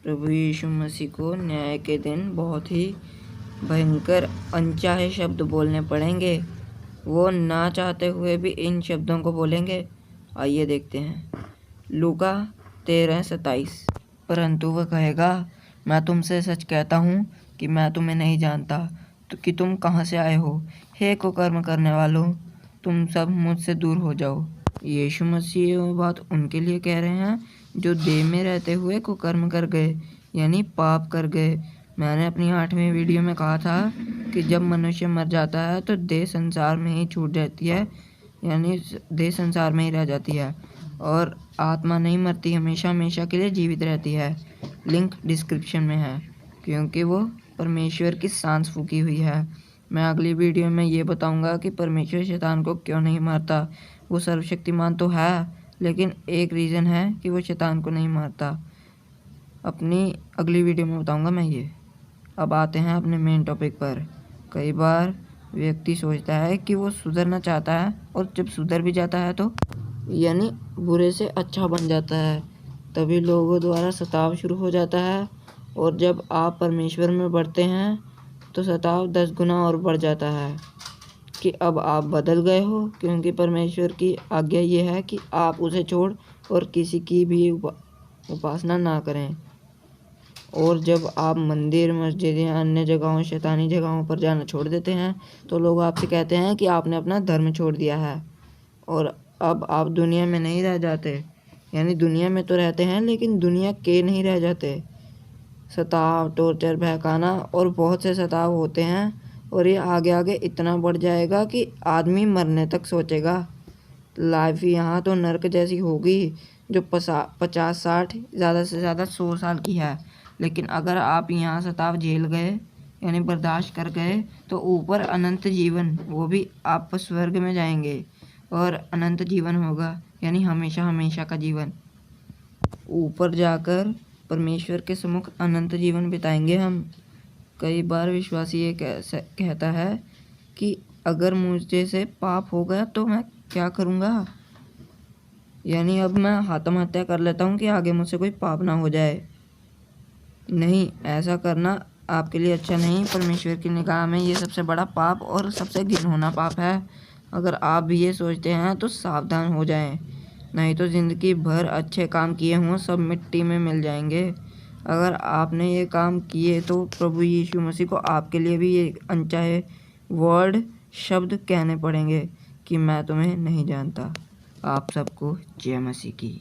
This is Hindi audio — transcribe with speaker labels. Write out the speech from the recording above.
Speaker 1: प्रभु यीशु मसीह को न्याय के दिन बहुत ही भयंकर अनचाहे शब्द बोलने पड़ेंगे। वो ना चाहते हुए भी इन शब्दों को बोलेंगे। आइए देखते हैं लूका 13:27। परंतु वह कहेगा, मैं तुमसे सच कहता हूँ कि मैं तुम्हें नहीं जानता, तो कि तुम कहाँ से आए हो, हे कुकर्म करने वालों, तुम सब मुझसे दूर हो जाओ। यीशु मसीह ये बात उनके लिए कह रहे हैं जो देह में रहते हुए कुकर्म कर गए, यानी पाप कर गए। मैंने अपनी 8वीं वीडियो में कहा था कि जब मनुष्य मर जाता है तो देह संसार में ही छूट जाती है, यानी देह संसार में ही रह जाती है और आत्मा नहीं मरती, हमेशा हमेशा के लिए जीवित रहती है। लिंक डिस्क्रिप्शन में है, क्योंकि वो परमेश्वर की सांस फूकी हुई है। मैं अगली वीडियो में ये बताऊंगा कि परमेश्वर शैतान को क्यों नहीं मारता। वो सर्वशक्तिमान तो है, लेकिन एक रीज़न है कि वो शैतान को नहीं मारता। अपनी अगली वीडियो में बताऊंगा मैं ये। अब आते हैं अपने मेन टॉपिक पर। कई बार व्यक्ति सोचता है कि वो सुधरना चाहता है और जब सुधर भी जाता है तो यानी बुरे से अच्छा बन जाता है, तभी लोगों द्वारा सताव शुरू हो जाता है। और जब आप परमेश्वर में बढ़ते हैं तो सताव 10 गुना और बढ़ जाता है कि अब आप बदल गए हो, क्योंकि परमेश्वर की आज्ञा ये है कि आप उसे छोड़ और किसी की भी उपासना ना करें। और जब आप मंदिर, मस्जिद या अन्य जगहों, शैतानी जगहों पर जाना छोड़ देते हैं तो लोग आपसे कहते हैं कि आपने अपना धर्म छोड़ दिया है और अब आप दुनिया में नहीं रह जाते, यानी दुनिया में तो रहते हैं लेकिन दुनिया के नहीं रह जाते। सताव, टॉर्चर, बहकाना और बहुत से सताव होते हैं और ये आगे आगे इतना बढ़ जाएगा कि आदमी मरने तक सोचेगा। लाइफ यहाँ तो नर्क जैसी होगी जो 50-60 ज़्यादा से ज़्यादा 100 साल की है। लेकिन अगर आप यहाँ सताव झेल गए, यानी बर्दाश्त कर गए, तो ऊपर अनंत जीवन, वो भी आप स्वर्ग में जाएंगे और अनंत जीवन होगा, यानी हमेशा हमेशा का जीवन। ऊपर जाकर परमेश्वर के सम्मुख अनंत जीवन बिताएंगे हम। कई बार विश्वासी ये कहता है कि अगर मुझे से पाप हो गया तो मैं क्या करूँगा, यानी अब मैं आत्महत्या कर लेता हूँ कि आगे मुझसे कोई पाप ना हो जाए। नहीं, ऐसा करना आपके लिए अच्छा नहीं। परमेश्वर की निगाह में ये सबसे बड़ा पाप और सबसे घिनौना पाप है। अगर आप भी ये सोचते हैं तो सावधान हो जाएं, नहीं तो ज़िंदगी भर अच्छे काम किए हों सब मिट्टी में मिल जाएंगे। अगर आपने ये काम किए तो प्रभु यीशु मसीह को आपके लिए भी ये अनचाहे वर्ड, शब्द कहने पड़ेंगे कि मैं तुम्हें नहीं जानता। आप सबको जय मसीह की।